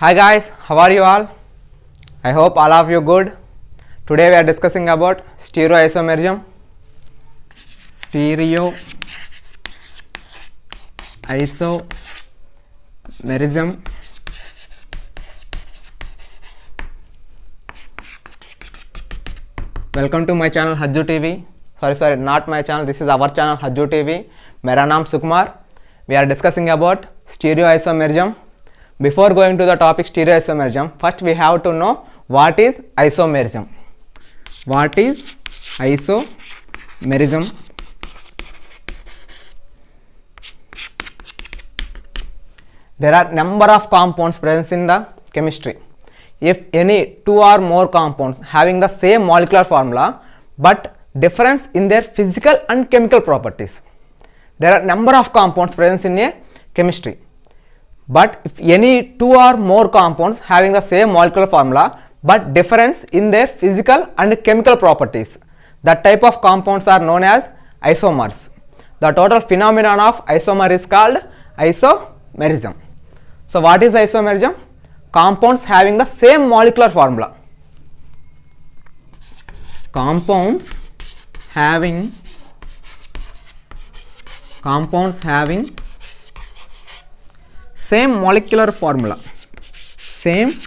Hi guys, how are you all? I hope all of you good. Today we are discussing about stereoisomerism. Stereoisomerism. Welcome to my channel Hajju TV. Sorry, not my channel. This is our channel Hajju TV. मेरा नाम सुकुमार. We are discussing about stereoisomerism. Before going to the topic stereoisomerism, first we have to know what is isomerism. What is isomerism? There are number of compounds present in the chemistry. If any two or more compounds having the same molecular formula but difference in their physical and chemical properties. There are number of compounds present in a chemistry. But if any two or more compounds having the same molecular formula but difference in their physical and chemical properties, that type of compounds are known as isomers. The total phenomenon of isomer is called isomerism. So what is isomerism? Compounds having the same molecular formula. Compounds having same molecular formula. Same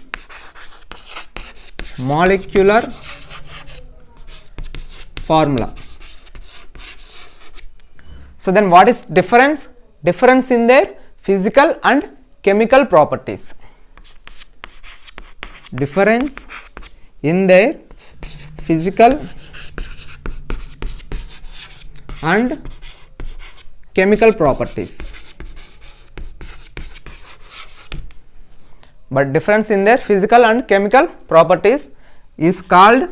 molecular formula. So then what is difference? Difference in their physical and chemical properties. Difference in their physical and chemical properties. But difference in their physical and chemical properties is called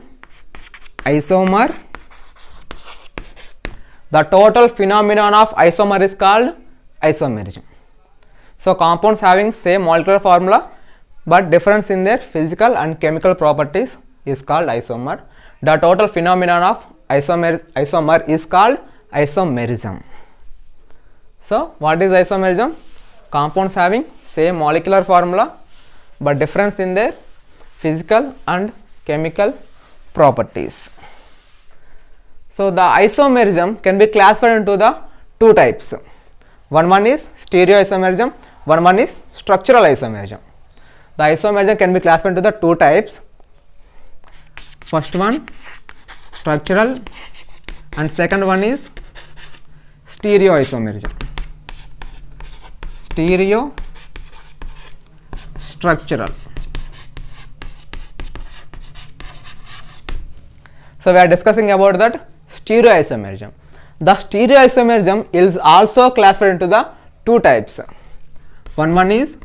isomer. The total phenomenon of isomer is called isomerism. So compounds having same molecular formula but difference in their physical and chemical properties is called isomer. The total phenomenon of isomer is called isomerism. So what is isomerism? Compounds having same molecular formula but difference in their physical and chemical properties. So the isomerism can be classified into the two types. One is stereoisomerism, one is structural isomerism. The isomerism can be classified into the two types. First one structural and second one is stereoisomerism. Structural. So we are discussing about that stereoisomerism. The stereoisomerism is also classified into the two types. One is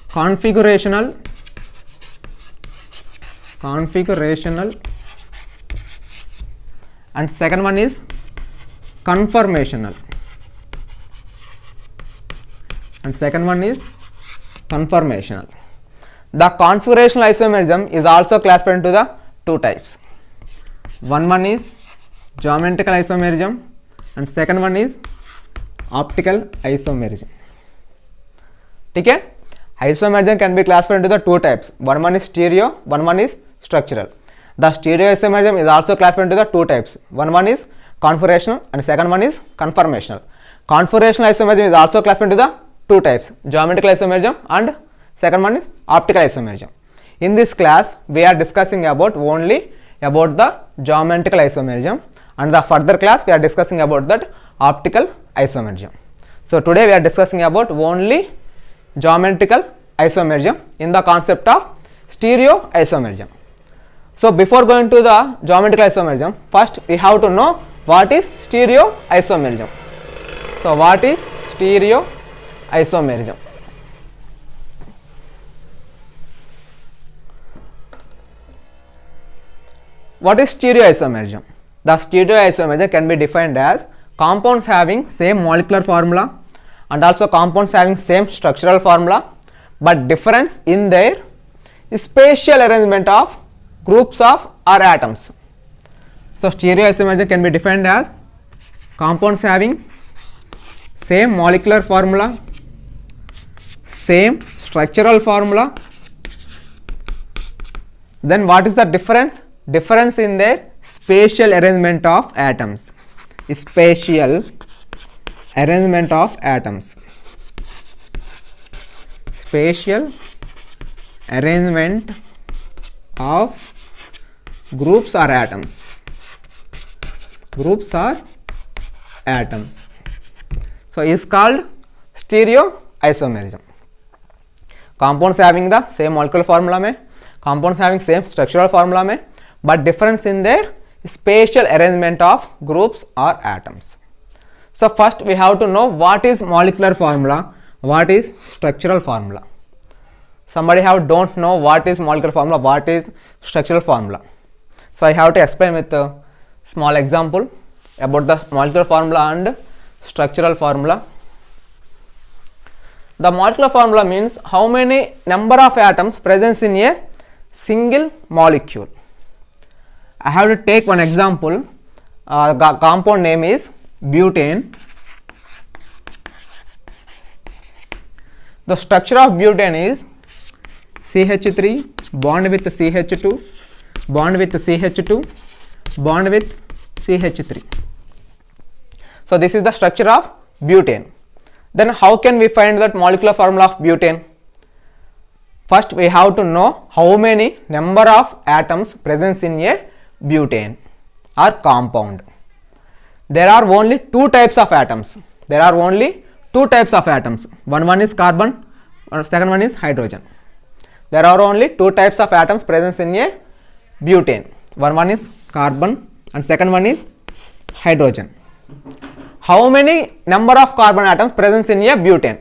configurational and second one is conformational. The configurational isomerism is also classified into the two types. One is geometrical isomerism and second one is optical isomerism. Okay? Isomerism can be classified into the two types. One is stereo, one is structural. The stereoisomerism is also classified into the two types. One is configurational and second one is conformational. Configurational isomerism is also classified into the two types, geometrical isomerism and second one is optical isomerism. In this class we are discussing only about the geometrical isomerism, and the further class we are discussing about that optical isomerism. So today we are discussing about only geometrical isomerism in the concept of stereoisomerism. So before going to the geometrical isomerism, first we have to know what is stereoisomerism. So what is stereoisomerism? What is stereoisomerism? The stereoisomerism can be defined as compounds having same molecular formula and also compounds having same structural formula but difference in their spatial arrangement of groups of or atoms. So stereoisomerism can be defined as compounds having same molecular formula, same structural formula. Then what is the difference? Difference in their spatial arrangement of atoms. Spatial arrangement of atoms. Spatial arrangement of groups or atoms. Groups or atoms. So is called stereoisomerism. Compounds having the same molecular formula में, compounds having same structural formula में, but difference in their spatial arrangement of groups or atoms. So first we have to know what is molecular formula, what is structural formula. Somebody don't know what is molecular formula, what is structural formula. So I have to explain with a small example about the molecular formula and structural formula. The molecular formula means how many number of atoms present in a single molecule. I have to take one example. Compound name is butane. The structure of butane is CH3 bond with CH2, bond with CH2, bond with CH3. So this is the structure of butane. Then how can we find that molecular formula of butane? First we have to know how many number of atoms present in a butane or compound. There are only two types of atoms. There are only two types of atoms. One is carbon and second one is hydrogen. There are only two types of atoms present in a butane. One is carbon and second one is hydrogen. How many number of carbon atoms present in a butane?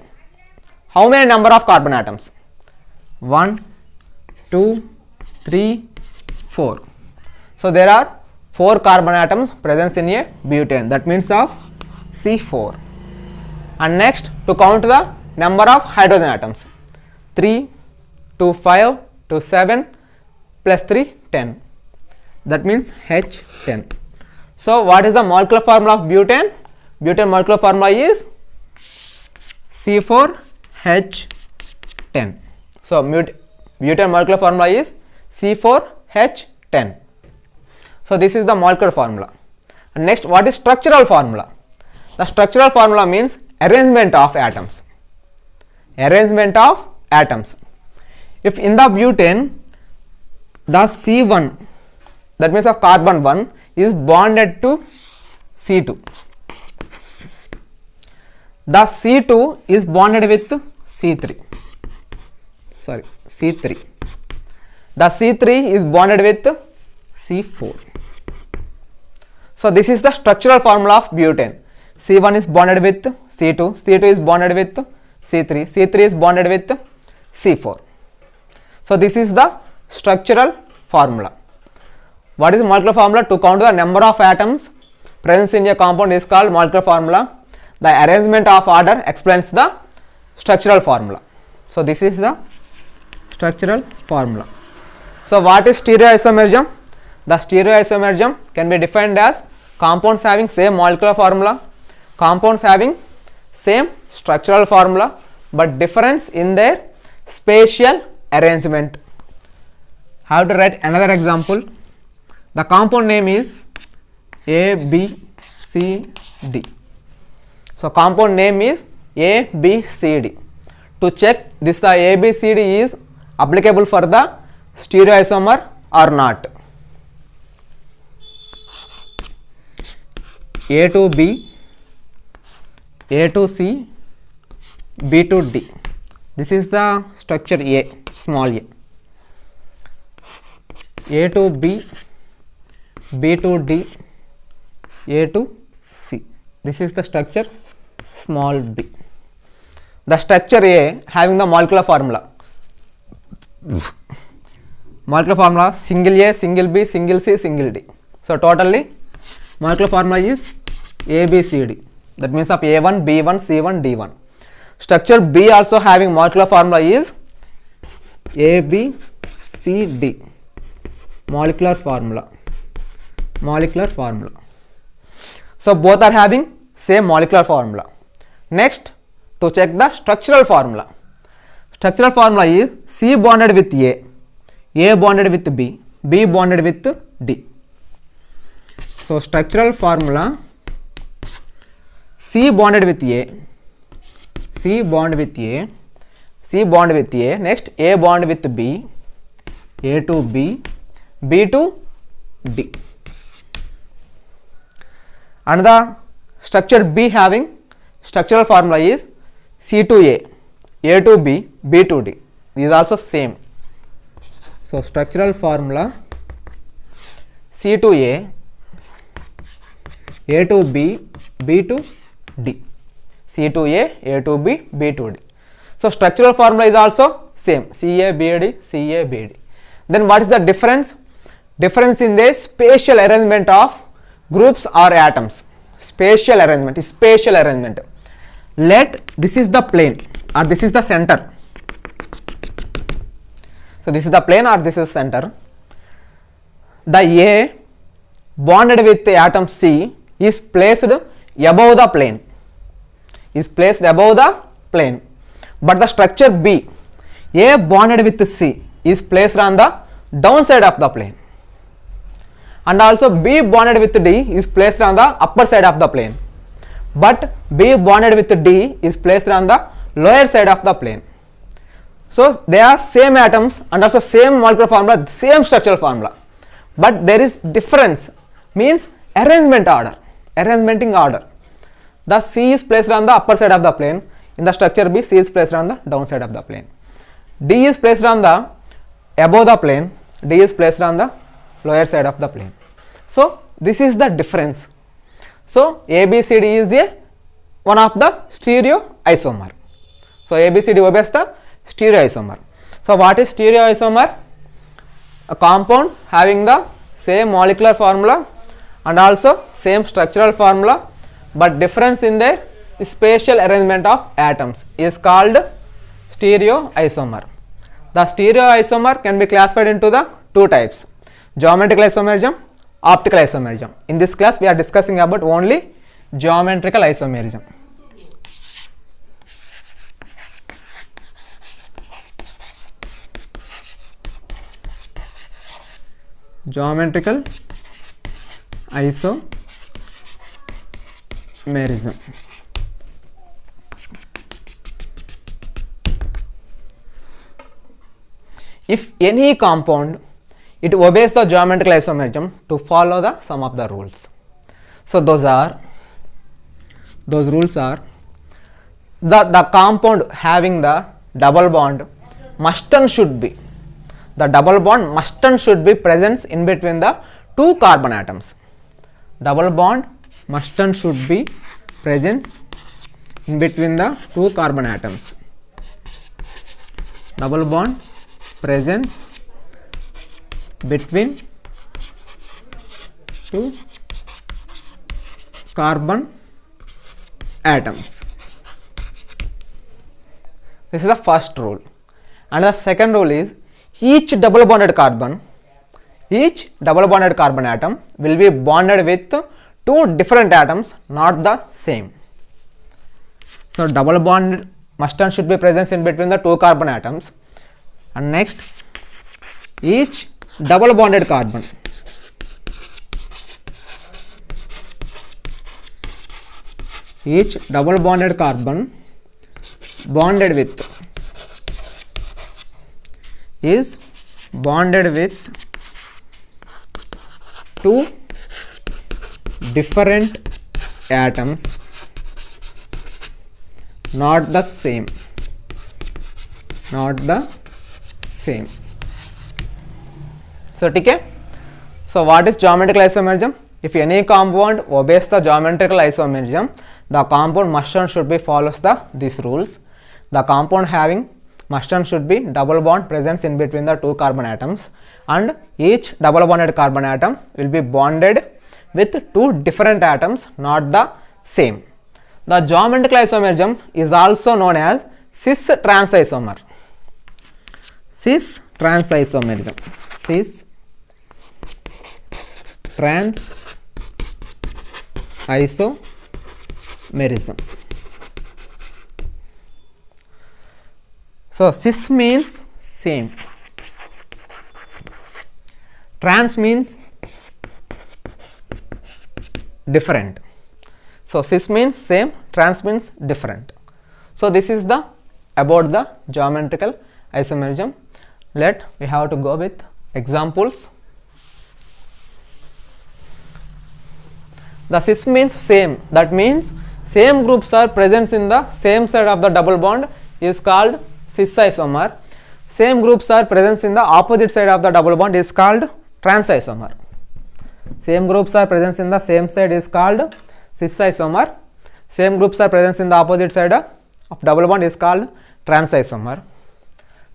How many number of carbon atoms? 1, 2, 3, 4. So there are 4 carbon atoms present in a butane. That means of C4. And next to count the number of hydrogen atoms. 3, 2, 5, 2, 7 plus 3, 10. That means H10. So what is the molecular formula of butane? Butane molecular formula is C4H10. So butane molecular formula is C4H10. So this is the molecular formula. And next, what is structural formula? The structural formula means arrangement of atoms. Arrangement of atoms. If in the butane the C1, that means of carbon 1, is bonded to C2. The C2 is bonded with C3. Sorry, C3. The C3 is bonded with C4. So this is the structural formula of butane. C1 is bonded with C2, C2 is bonded with C3, C3 is bonded with C4. So this is the structural formula. What is molecular formula? To count the number of atoms present in a compound is called molecular formula. The arrangement of order explains the structural formula. So this is the structural formula. So what is stereoisomerism? The stereoisomerism can be defined as compounds having same molecular formula, compounds having same structural formula, but difference in their spatial arrangement. Have to write another example. The compound name is ABCD. So compound name is ABCD. To check this the ABCD is applicable for the stereoisomer or not. A to B, A to C, B to D. This is the structure A, small a. A to B, B to D, A to C. This is the structure small b. The structure A having the molecular formula. Molecular formula single A, single B, single C, single D. So totally molecular formula is ABCD. That means of A1, B1, C1, D1. Structure B also having molecular formula is ABCD. Molecular formula. Molecular formula. So both are having same molecular formula. Next, to check the structural formula. Structural formula is C bonded with A bonded with B bonded with D. So structural formula, C bonded with A, C bond with A, C bond with A, next A bond with B, A to B, B to D. And the structure B having structural formula is C to A to B, B to D. These are also same. So structural formula C to A to B, B to D. C to A to B, B to D. So structural formula is also same, CA, BD, CA, BD. Then what is the difference? Difference in the spatial arrangement of groups or atoms. Spatial arrangement is spatial arrangement. Let this is the plane or this is the center. So this is the plane or this is center. The A bonded with the atom C is placed above the plane. Is placed above the plane. But the structure B, A bonded with C is placed on the downside of the plane. And also B bonded with D is placed on the upper side of the plane. But B bonded with D is placed on the lower side of the plane. So they are same atoms and also same molecular formula, same structural formula. But there is difference, means arrangement order, arrangementing order. The C is placed on the upper side of the plane. In the structure B, C is placed on the downside of the plane. D is placed on the above the plane, D is placed on the lower side of the plane. So this is the difference. So ABCD is one of the stereoisomer. So ABCD obeys the stereoisomer. So what is stereoisomer? A compound having the same molecular formula and also same structural formula, but difference in their spatial arrangement of atoms is called stereoisomer. The stereoisomer can be classified into the two types: geometrical isomerism, optical isomerism. In this class we are discussing about only geometrical isomerism. Geometrical isomerism. If any compound, it obeys the geometrical isomerism to follow the some of the rules. So those rules are the compound having the double bond must and should be, the double bond must and should be present in between the two carbon atoms. Double bond must and should be present in between the two carbon atoms. Double bond presence between two carbon atoms. This is the first rule. And the second rule is each double bonded carbon atom will be bonded with two different atoms, not the same. So double bond must and should be present in between the two carbon atoms. And next, each double bonded carbon bonded with is bonded with two different atoms, not the same. So okay. So what is geometrical isomerism? If any compound obeys the geometrical isomerism, the compound must and should be follows these rules. The compound having must and should be double bond presence in between the two carbon atoms, and each double bonded carbon atom will be bonded with two different atoms, not the same. The geometrical isomerism is also known as cis trans isomer. Cis trans isomerism. Cis trans isomerism. So cis means same, trans means different. So cis means same, trans means different. So this is the about the geometrical isomerism. We have to go with examples. The cis means same, that means same groups are present in the same side of the double bond is called cis isomer. Same groups are present in the opposite side of the double bond is called trans isomer. Same groups are present in the same side is called cis isomer. Same groups are present in the opposite side of double bond is called trans isomer.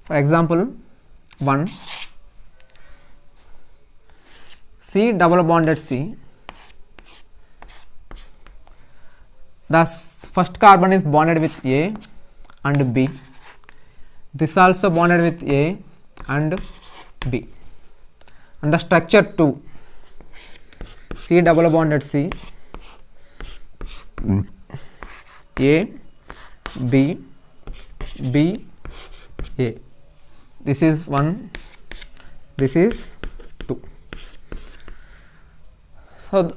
For example, 1 C double bonded C. The first carbon is bonded with A and B. This also bonded with A and B. And the structure 2 C double bonded C, A, B, B, A. This is 1, this is 2. So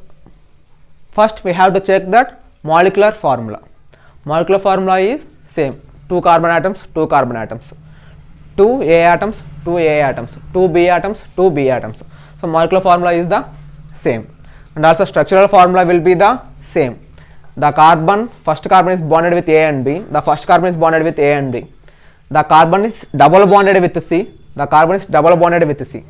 first we have to check that molecular formula. Molecular formula is same, 2 carbon atoms, 2 carbon atoms, 2 A atoms, 2 A atoms, 2 B atoms, 2 B atoms. So molecular formula is the same, and also structural formula will be the same. The carbon, first carbon is bonded with A and B. The first carbon is bonded with A and B. The carbon is double bonded with C. The carbon is double bonded with C.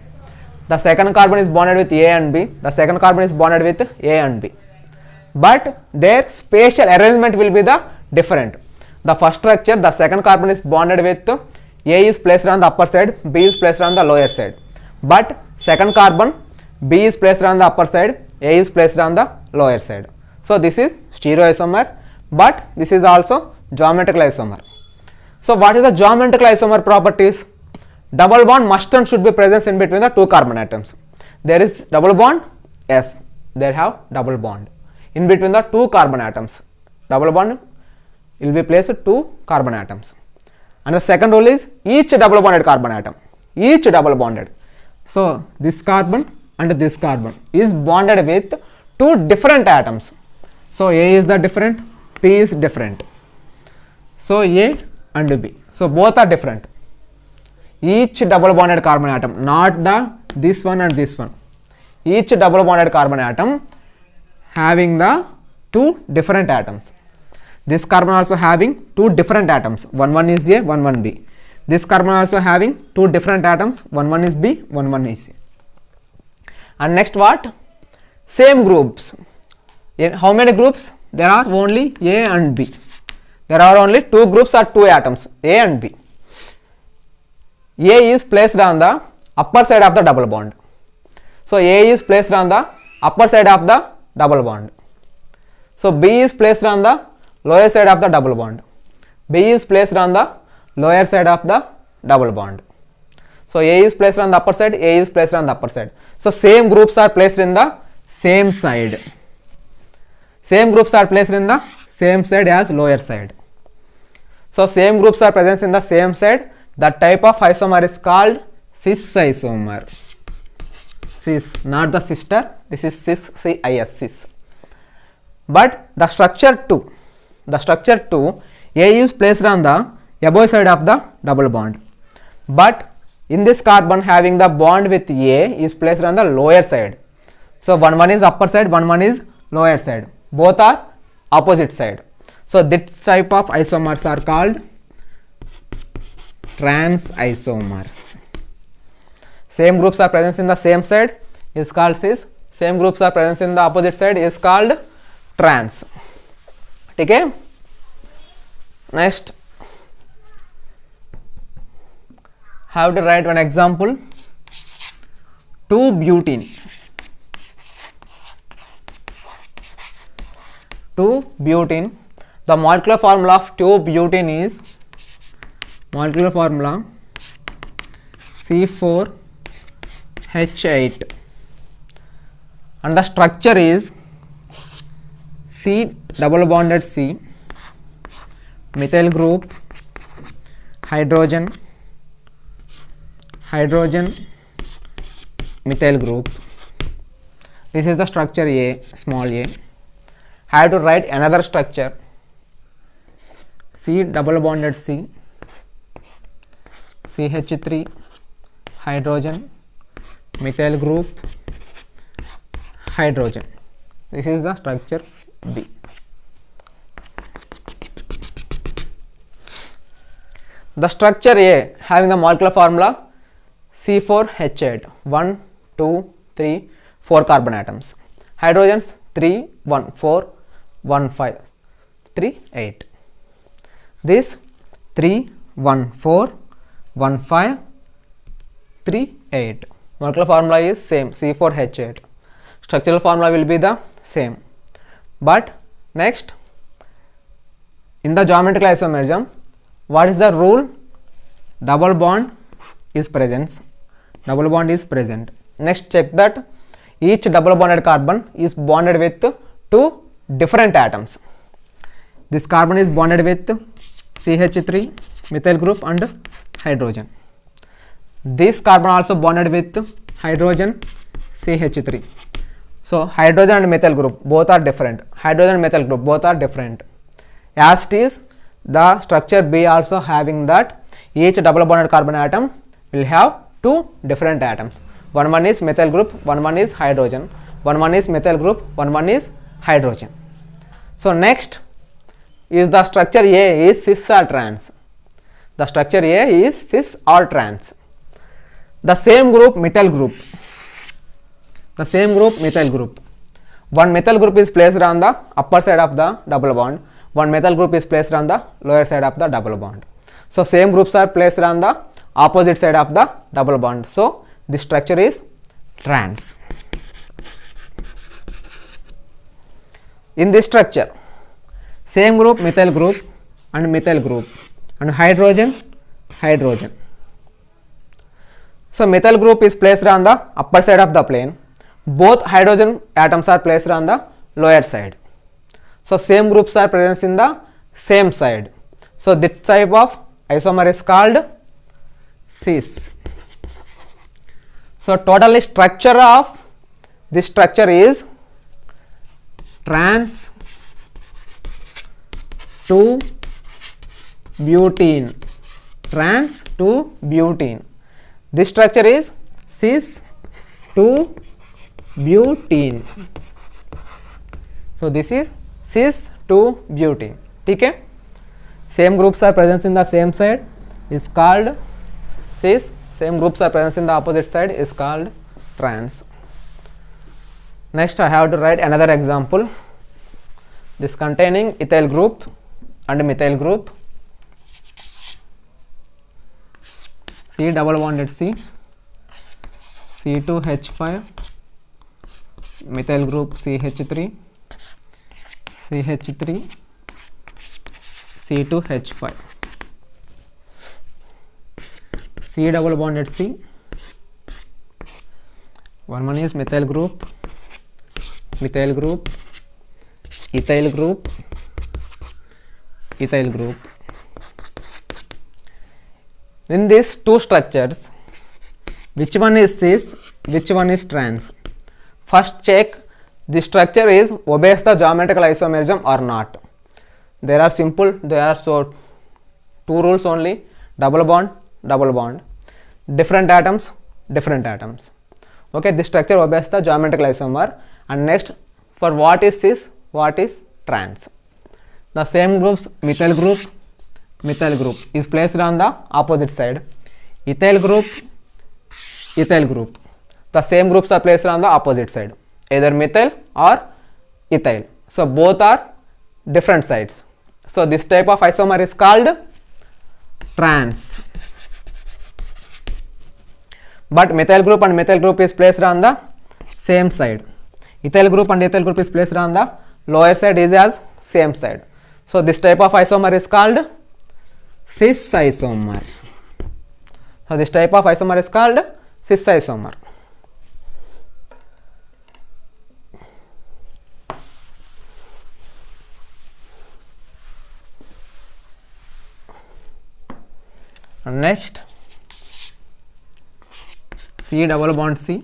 The second carbon is bonded with A and B. The second carbon is bonded with A and B. But their spatial arrangement will be the different. The first structure, the second carbon is bonded with A is placed on the upper side, B is placed on the lower side. But second carbon, B is placed on the upper side, A is placed on the lower side. So this is stereoisomer, but this is also geometrical isomer. So what is the geometrical isomer properties? Double bond must and should be present in between the 2 carbon atoms. There is double bond, yes, they have double bond in between the 2 carbon atoms. Double bond will be placed 2 carbon atoms. And the second rule is each double bonded carbon atom, each double bonded. So this carbon and this carbon is bonded with 2 different atoms. So A is the different, P is different. So A and B. So both are different. Each double bonded carbon atom, not the this one and this one. Each double bonded carbon atom having the 2 different atoms. This carbon also having 2 different atoms. One is A, one B. This carbon also having 2 different atoms. One is B, one is A. And next what? Same groups. In how many groups? There are only A and B. There are only 2 groups or 2 atoms, A and B. A is placed on the upper side of the double bond. So A is placed on the upper side of the double bond. So B is placed on the lower side of the double bond. B is placed on the lower side of the double bond. So A is placed on the upper side, A is placed on the upper side. So same groups are placed in the same side. Same groups are placed in the same side as lower side. So same groups are present in the same side. That type of isomer is called cis isomer. Cis, not the sister. This is cis, C-I-S, cis. But the structure 2, A is placed on the above side of the double bond. But in this carbon having the bond with A is placed on the lower side. So one is upper side, one is lower side. Both are opposite side. So this type of isomers are called trans isomers. Same groups are present in the same side is called cis. Same groups are present in the opposite side is called trans. Okay. Next, have to write one example. 2-butene. 2-butene. The molecular formula of 2-butene is molecular formula C4H8 and the structure is C double bonded C, methyl group hydrogen, methyl group. This is the structure A, small a. I have to write another structure, C double bonded C, CH3, hydrogen, methyl group, hydrogen. This is the structure B. The structure A having the molecular formula C4H8, 1, 2, 3, 4 carbon atoms. Hydrogens 3, 1, 4, 1, 5, 3, 8. This 3, 1, 4, 1, 5, 3, 8. Molecular formula is same, C4H8. Structural formula will be the same. But next, in the geometrical isomerism, what is the rule? Double bond is present. Double bond is present. Next, check that each double bonded carbon is bonded with two different atoms. This carbon is bonded with CH3, methyl group, and hydrogen. This carbon also bonded with hydrogen, CH3. So hydrogen and methyl group both are different. Hydrogen and methyl group both are different. As it is, the structure B also having that each double bonded carbon atom will have two different atoms. One is methyl group, one is hydrogen. One is methyl group, one is hydrogen. So next is the structure A is cis or trans. The structure A is cis or trans. The same group methyl group. The same group methyl group. One methyl group is placed on the upper side of the double bond. One methyl group is placed on the lower side of the double bond. So same groups are placed on the opposite side of the double bond. So this structure is trans. In this structure, same group methyl group and methyl group and hydrogen. So methyl group is placed on the upper side of the plane. Both hydrogen atoms are placed on the lower side. So same groups are present in the same side. So this type of isomer is called cis. So totally structure of this structure is trans to butene. Trans to butene. This structure is cis to butene. So this is cis to butene. Okay? Same groups are present in the same side is called cis. Same groups are present in the opposite side is called trans. Next, I have to write another example. This containing ethyl group and methyl group. C double bonded C, C2H5, methyl group CH3, C2H5. C double bonded C. One is methyl group, ethyl group. In these two structures, which one is cis, which one is trans? First check the structure is obeys the geometrical isomerism or not. There are two rules only: double bond, different atoms. Okay, this structure obeys the geometrical isomer. And next, for what is cis, what is trans? The same groups methyl group is placed on the opposite side. Ethyl group. The same groups are placed on the opposite side, either methyl or ethyl. So both are different sides. So this type of isomer is called trans. But methyl group and methyl group is placed on the same side. Ethyl group and ethyl group is placed on the lower side is as same side. So this type of isomer is called cis isomer. So this type of isomer is called cis isomer. And next, C double bond C,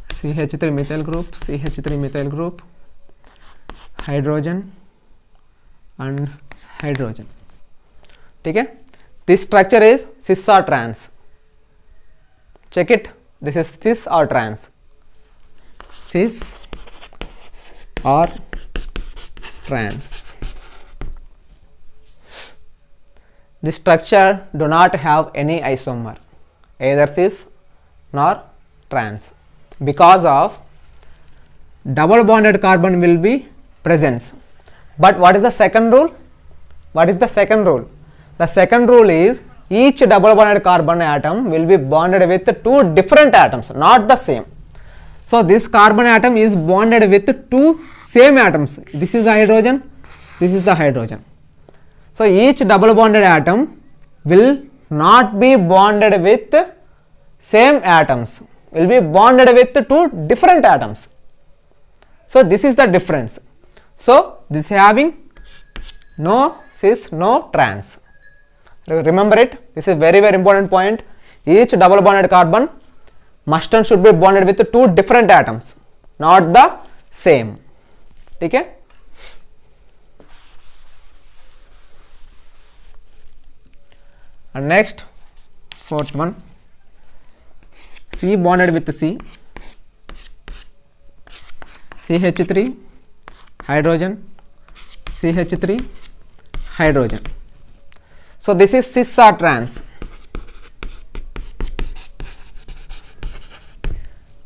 CH3 methyl group, CH3 methyl group, hydrogen and hydrogen. ठीक है, this structure is cis or trans. Check it, this is cis or trans. Cis or trans. This structure do not have any isomer, either cis nor trans, because of double bonded carbon will be present. But what is the second rule? What is the second rule? The second rule is each double bonded carbon atom will be bonded with two different atoms, not the same. So this carbon atom is bonded with two same atoms. This is the hydrogen, this is the hydrogen. So each double bonded atom will not be bonded with same atoms, will be bonded with two different atoms. So this is the difference. So this is having no cis, no trans. Remember it, this is very important point. Each double bonded carbon must and should be bonded with two different atoms, not the same. Okay? And next, fourth one, C bonded with C, CH3 hydrogen, CH3 hydrogen. So this is cis or trans.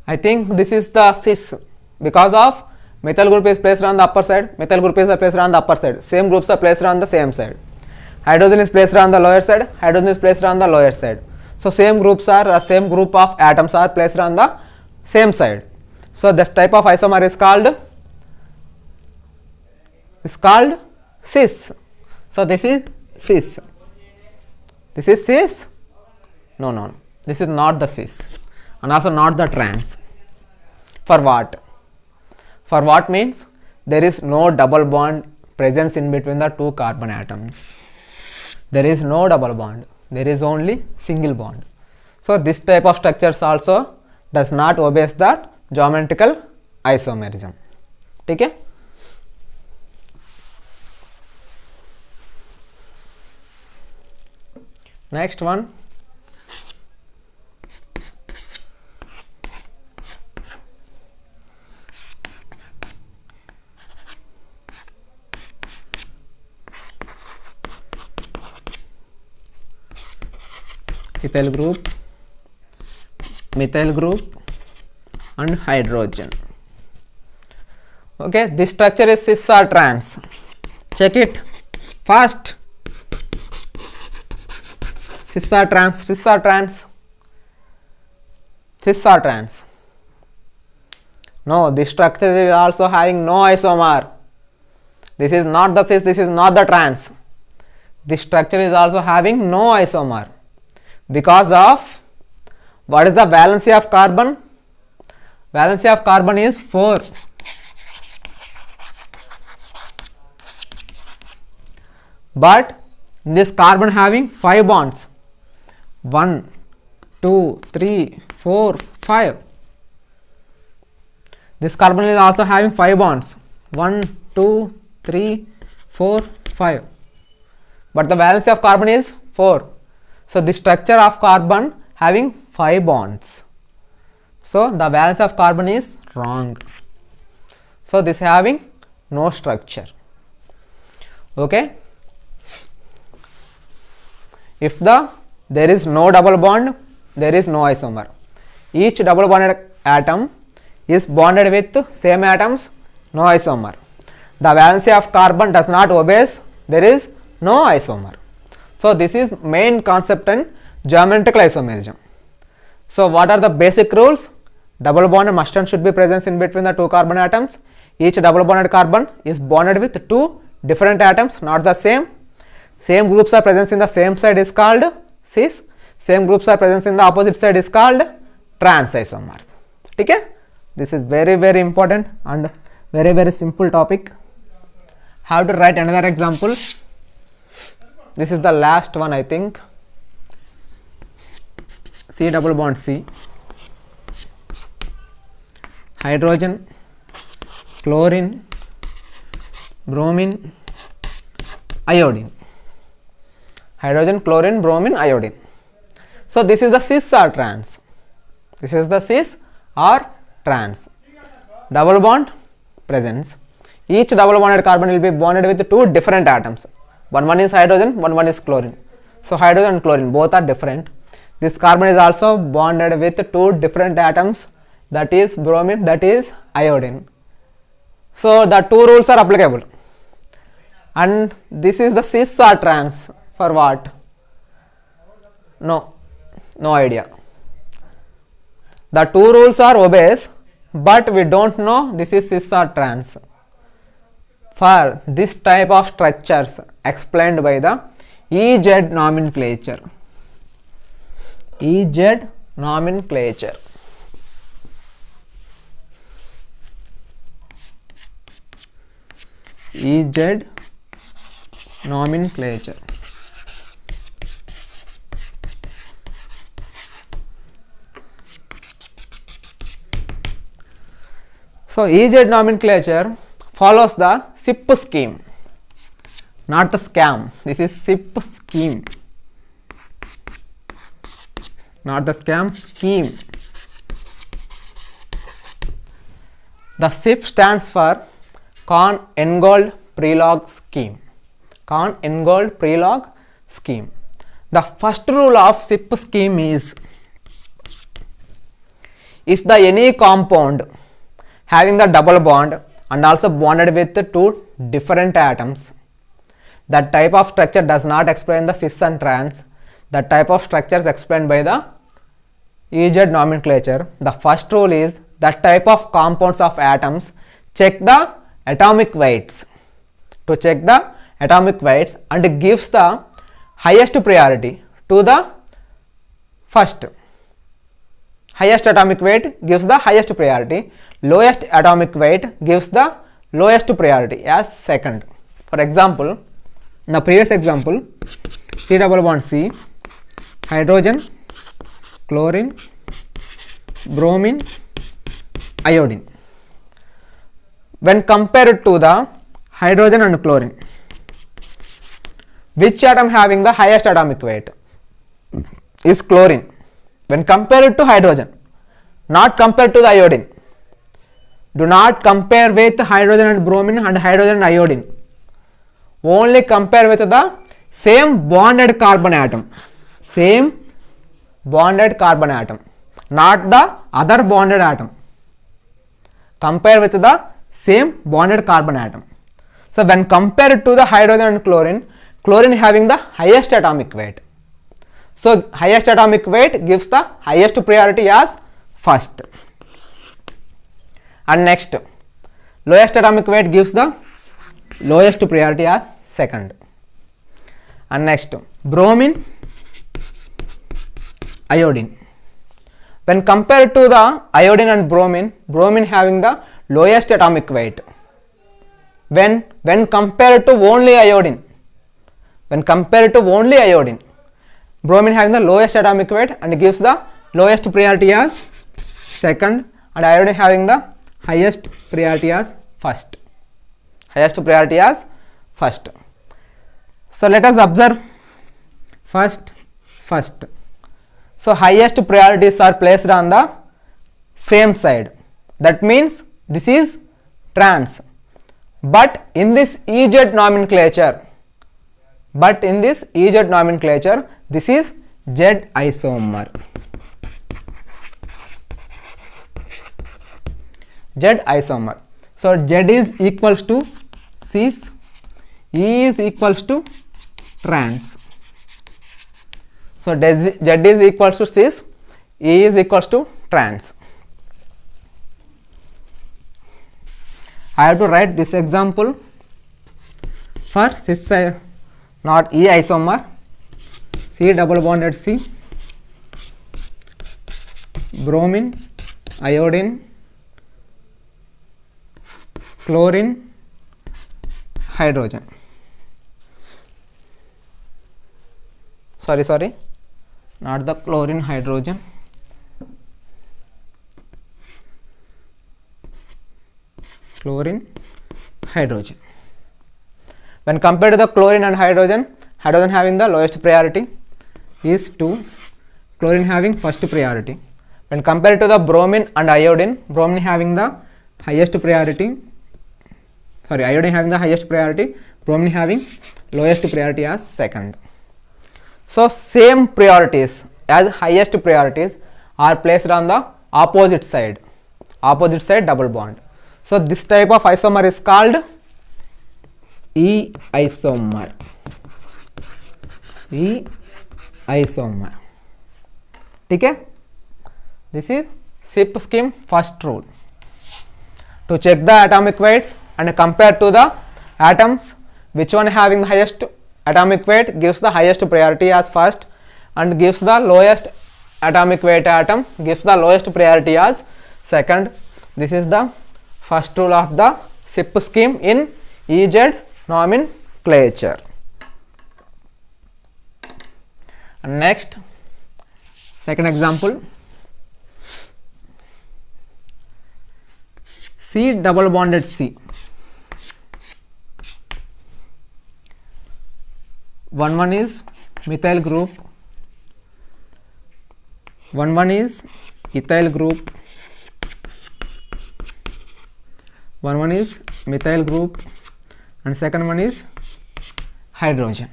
I think this is the cis because of methyl group is placed on the upper side, methyl group is placed on the upper side, same groups are placed on the same side. Hydrogen is placed on the lower side, hydrogen is placed on the lower side. So same groups are, the same group of atoms are placed on the same side. So this type of isomer is called cis. So this is cis. This is cis? No. This is not the cis and also not the trans. For what? For what means there is no double bond presence in between the two carbon atoms. There is no double bond, there is only single bond. So this type of structures also does not obey the geometrical isomerism. Okay? Next one, ethyl group, methyl group and hydrogen. Okay, this structure is cis or trans. Check it fast. Cis or trans, cis or trans, cis or trans. No, this structure is also having no isomer. This is not the cis, this is not the trans. This structure is also having no isomer because of what is the valency of carbon? Valency of carbon is 4. But this carbon having 5 bonds. 1, 2, 3, 4, 5. This carbon is also having 5 bonds. 1, 2, 3, 4, 5. But the valency of carbon is 4. So the structure of carbon having 5 bonds. So the valence of carbon is wrong. So this having no structure. Okay. If there is no double bond, there is no isomer. Each double bonded atom is bonded with same atoms, no isomer. The valency of carbon does not obeys, there is no isomer. So this is main concept in geometrical isomerism. So what are the basic rules? Double bond must and should be present in between the two carbon atoms. Each double bonded carbon is bonded with two different atoms, not the same. Same groups are present in the same side is called cis. Same groups are present in the opposite side is called trans isomers. Okay? This is very important and very simple topic. Have to write another example. This is the last one, I think. C double bond C, hydrogen, chlorine, bromine, iodine. Hydrogen, chlorine, bromine, iodine. So this is the cis or trans. This is the cis or trans. Double bond presence. Each double bonded carbon will be bonded with two different atoms. One is hydrogen, one is chlorine. So hydrogen and chlorine both are different. This carbon is also bonded with two different atoms, that is bromine, that is iodine. So the two rules are applicable. And this is the cis or trans for what? No idea. The two rules are obeys, but we don't know this is cis or trans. For this type of structures explained by the EZ nomenclature. EZ nomenclature. EZ nomenclature. So EZ nomenclature follows the SIP scheme, not the scam. This is SIP scheme, not the scam, scheme. The SIP stands for Kohn-Ingold Prelog scheme. Kohn-Ingold Prelog scheme. The first rule of SIP scheme is, if the any compound having the double bond and also bonded with two different atoms, that type of structure does not explain the cis and trans. That type of structure is explained by the EZ nomenclature. The first rule is that type of compounds of atoms check the atomic weights. To check the atomic weights and gives the highest priority to the first. Highest atomic weight gives the highest priority. Lowest atomic weight gives the lowest priority as second. For example, in the previous example, C double bond C, hydrogen, chlorine, bromine, iodine. When compared to the hydrogen and chlorine, which atom having the highest atomic weight? Is chlorine. When compared to hydrogen, not compared to the iodine. Do not compare with hydrogen and bromine and hydrogen and iodine. Only compare with the same bonded carbon atom. Same bonded carbon atom, not the other bonded atom. Compare with the same bonded carbon atom. So when compared to the hydrogen and chlorine, chlorine having the highest atomic weight. So highest atomic weight gives the highest priority as first. And next, lowest atomic weight gives the lowest priority as second. And next, bromine, iodine. When compared to the iodine and bromine, bromine having the lowest atomic weight. When compared to only iodine, bromine having the lowest atomic weight and gives the lowest priority as second, and iodine having the highest priority as first. So let us observe first. So highest priorities are placed on the same side. That means this is trans. But in this EZ nomenclature, this is Z isomer. So Z is equals to cis, E is equals to trans. So Z is equals to cis, E is equals to trans. I have to write this example for cis, not E isomer. C double bonded C, bromine, iodine, chlorine, hydrogen. Sorry, not the chlorine, hydrogen. Chlorine, hydrogen. When compared to the chlorine and hydrogen, hydrogen having the lowest priority is 2, chlorine having first priority. When compared to the bromine and iodine, bromine having the highest priority, iodine having the highest priority, bromine having lowest priority as second. So same priorities as highest priorities are placed on the opposite side double bond. So this type of isomer is called E isomer. E isomer. Okay? This is SIP scheme first rule. To check the atomic weights and compare to the atoms, which one having the highest atomic weight gives the highest priority as first, and gives the lowest atomic weight atom gives the lowest priority as second. This is the first rule of the SIP scheme in EZ nomenclature. And next, second example, C double bonded C. One is methyl group, one is ethyl group, one is methyl group, and second one is hydrogen.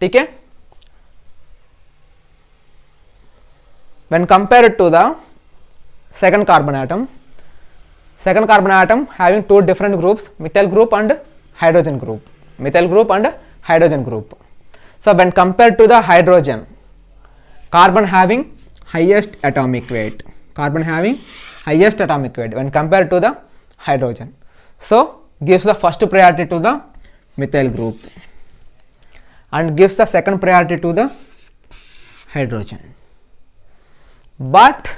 Okay? When compared to the second carbon atom having two different groups, methyl group and hydrogen group. So when compared to the hydrogen, carbon having highest atomic weight when compared to the hydrogen, so gives the first priority to the methyl group and gives the second priority to the hydrogen. But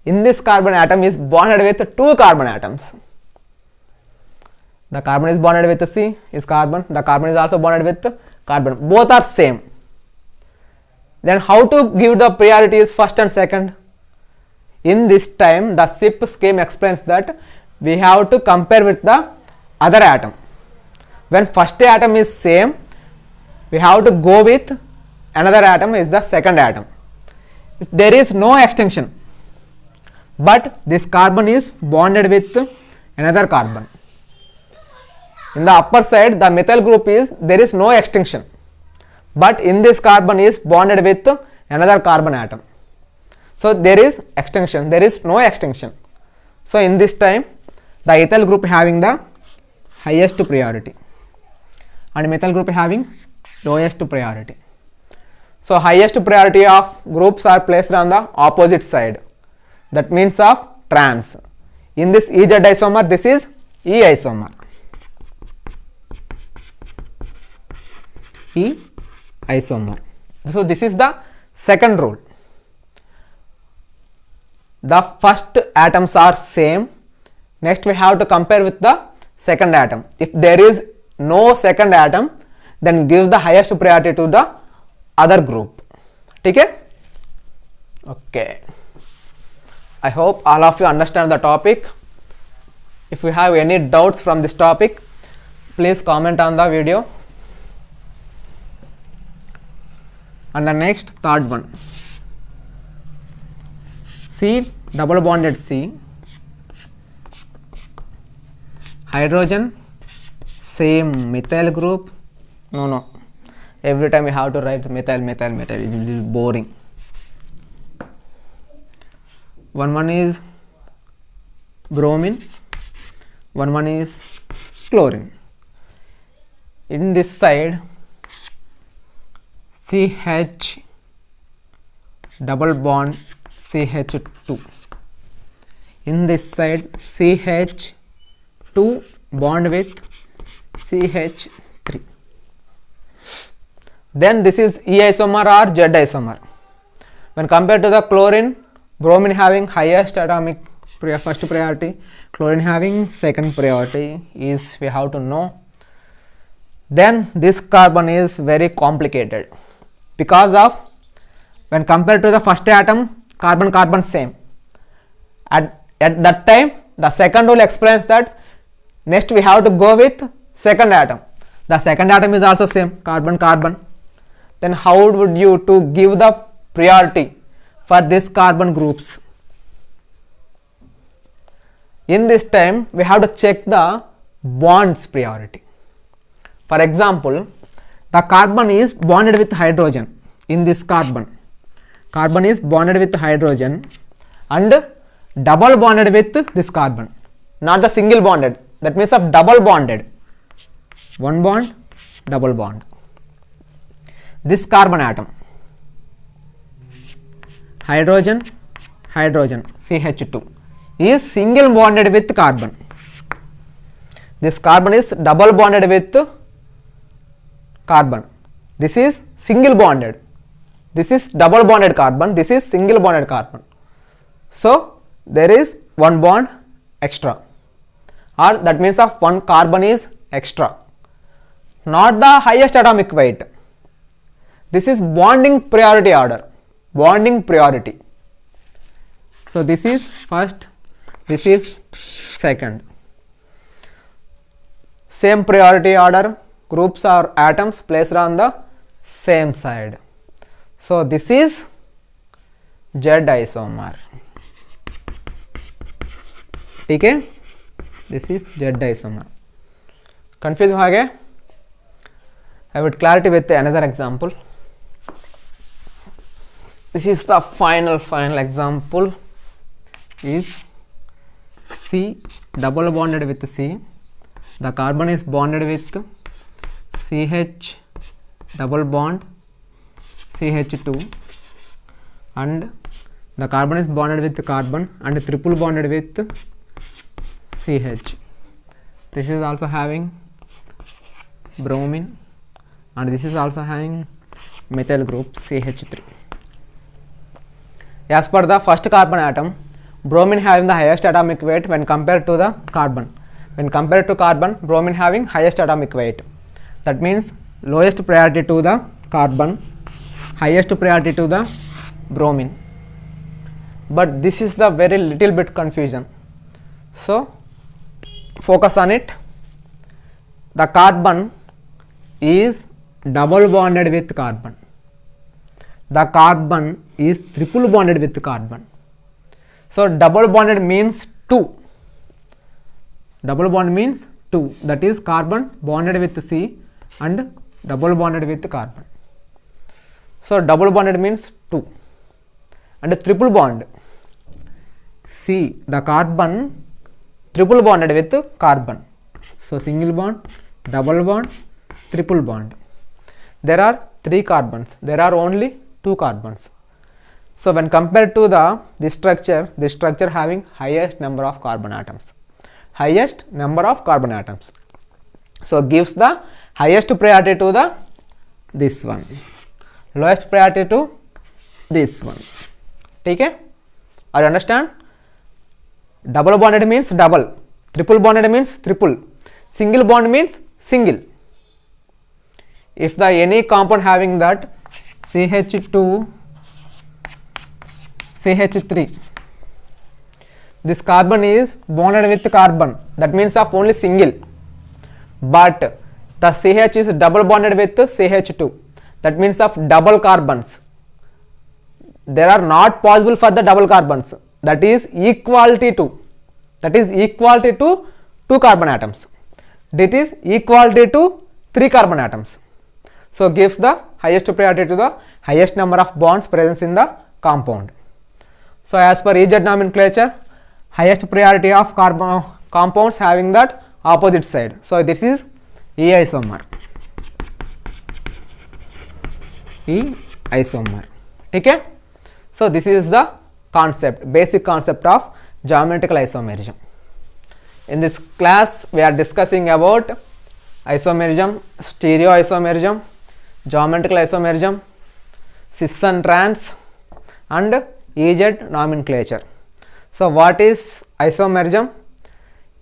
in this carbon atom is bonded with two carbon atoms. The carbon is bonded with C is carbon, the carbon is also bonded with carbon, both are same. Then how to give the priorities first and second? In this time the SIP scheme explains that we have to compare with the other atom. When first atom is same, we have to go with another atom is the second atom. If there is no extension, but this carbon is bonded with another carbon, in the upper side the methyl group is there is no extension, but in this carbon is bonded with another carbon atom, so there is extension, there is no extension. So in this time the ethyl group having the highest priority and methyl group having lowest priority. So highest priority of groups are placed on the opposite side, that means of trans. In this EZ isomer, this is E isomer. E isomer. So this is the second rule. The first atoms are same. Next we have to compare with the second atom. If there is no second atom, then give the highest priority to the other group. Okay? Okay. I hope all of you understand the topic. If you have any doubts from this topic, please comment on the video. And the next, third one, C double bonded C, hydrogen, same methyl group. No, every time you have to write methyl, it will be boring. One is bromine, one is chlorine. In this side CH double bond CH2. In this side CH2 bond with CH3. Then this is E isomer or Z isomer. When compared to the chlorine, bromine having highest atomic first priority, chlorine having second priority is we have to know. Then this carbon is very complicated because of when compared to the first atom, carbon same. At that time, the second rule explains that next we have to go with second atom. The second atom is also same, carbon. Then how would you to give the priority for this carbon groups? In this time, we have to check the bonds priority. For example, the carbon is bonded with hydrogen in this carbon. Carbon is bonded with hydrogen and double bonded with this carbon, not the single bonded. That means of double bonded. One bond, double bond. This carbon atom, hydrogen, CH2 is single bonded with carbon. This carbon is double bonded with carbon. This is single bonded. This is double bonded carbon. This is single bonded carbon. So there is one bond extra, or that means of one carbon is extra, not the highest atomic weight. This is bonding priority order, bonding priority. So this is first, this is second. Same priority order, groups or atoms placed on the same side. So this is Z isomer. ठीक है, this is Z isomer. Confused हो गए? I would clarity with another example. This is the final example. Is C double bonded with C. The carbon is bonded with CH double bond CH2, and the carbon is bonded with carbon and triple bonded with CH. This is also having bromine, and this is also having methyl group CH3. As per the first carbon atom, bromine having the highest atomic weight when compared to the carbon. When compared to carbon, bromine having highest atomic weight. That means lowest priority to the carbon, highest priority to the bromine. But this is the very little bit confusion. So focus on it. The carbon is double bonded with carbon. The carbon is triple bonded with carbon. So double bonded means 2. Double bond means 2. That is carbon bonded with C and double bonded with carbon. So double bonded means 2. And triple bond, C, the carbon triple bonded with carbon. So single bond, double bond, triple bond. There are 3 carbons. There are only 2 carbons. So when compared to this structure having highest number of carbon atoms. Highest number of carbon atoms. So gives the highest priority to this one. Lowest priority to this one. Okay? Are you understand? Double bonded means double. Triple bonded means triple. Single bond means single. If the any compound having that CH2, CH3, this carbon is bonded with carbon, that means of only single, but the CH is double bonded with CH2, that means of double carbons. There are not possible for the double carbons, that is equality to 2 carbon atoms. That is equality to 3 carbon atoms. So gives the highest priority to the highest number of bonds present in the compound. So as per EZ nomenclature, highest priority of carbon compounds having that opposite side. So this is E isomer. E isomer. Okay? So this is the concept, basic concept of geometrical isomerism. In this class, we are discussing about isomerism, stereoisomerism, geometrical isomerism, cis and trans, and EZ nomenclature. So what is isomerism?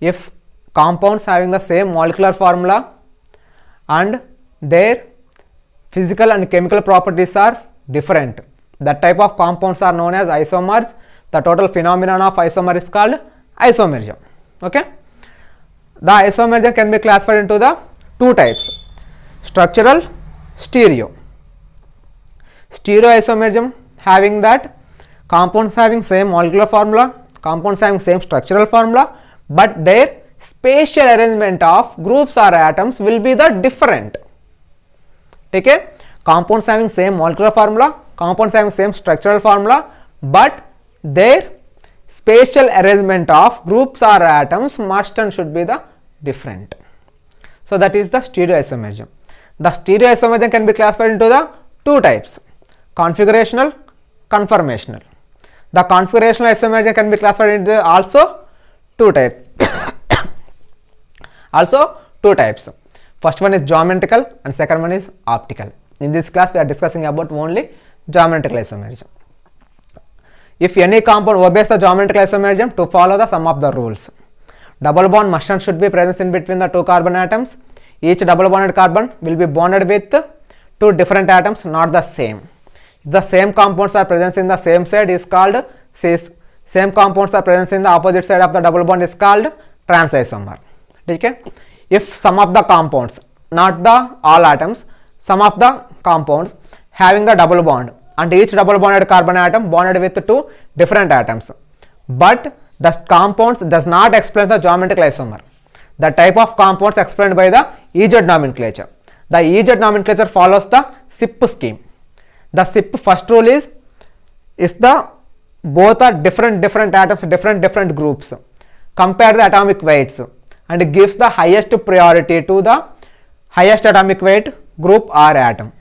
If compounds having the same molecular formula and their physical and chemical properties are different, that type of compounds are known as isomers. The total phenomenon of isomer is called isomerism. Okay, the isomerism can be classified into the two types: structural, stereo. Stereoisomerism having that compounds having same molecular formula, compounds having same structural formula, but their spatial arrangement of groups or atoms will be the different. Okay, compounds having same molecular formula, compounds having same structural formula, but their spatial arrangement of groups or atoms must and should be the different. So that is the stereoisomerism. The stereoisomerism can be classified into the two types: configurational, conformational. The configurational isomerism can be classified into also two types. First one is geometrical and second one is optical. In this class we are discussing about only geometrical isomerism. If any compound obeys the geometrical isomerism to follow the some of the rules: double bond must and should be present in between the two carbon atoms. Each double bonded carbon will be bonded with two different atoms, not the same. If the same compounds are present in the same side is called cis. Same compounds are present in the opposite side of the double bond is called trans isomer. Okay? If some of the compounds, not the all atoms, some of the compounds having the double bond and each double bonded carbon atom bonded with two different atoms, but the compounds does not explain the geometrical isomer. The type of compounds explained by the EZ nomenclature. The EZ nomenclature follows the SIP scheme. The SIP first rule is, if the both are different atoms, different groups, compare the atomic weights and it gives the highest priority to the highest atomic weight group or atom,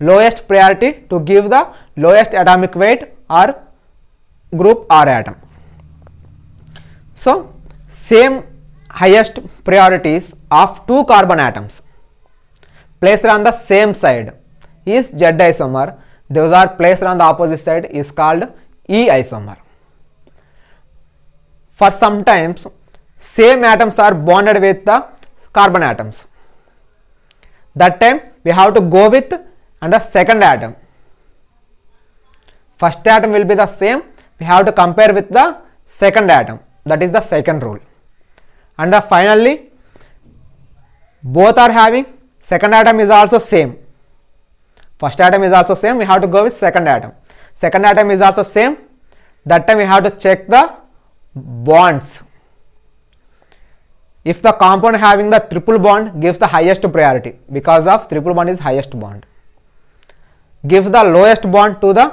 lowest priority to give the lowest atomic weight or group or atom. So same highest priorities of two carbon atoms placed on the same side is Z isomer. Those are placed on the opposite side is called E isomer. For sometimes same atoms are bonded with the carbon atoms. That time we have to go with and the second atom. First atom will be the same. We have to compare with the second atom. That is the second rule. And finally, both are having second atom is also same. First atom is also same. We have to go with second atom. Second atom is also same. That time we have to check the bonds. If the compound having the triple bond gives the highest priority, because of triple bond is highest bond, gives the lowest bond to the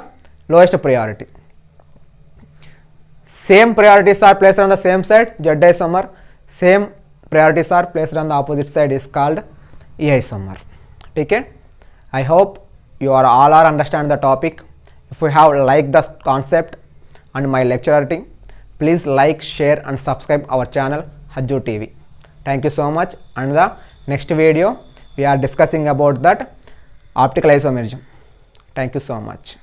lowest priority. Same priorities are placed on the same side, Z isomer. Same priorities are placed on the opposite side is called E isomer. Okay? I hope you are all are understand the topic. If you have liked the concept and my lecture team, please like, share and subscribe our channel Hajju TV. Thank you so much. And the next video we are discussing about that optical isomerism. Thank you so much.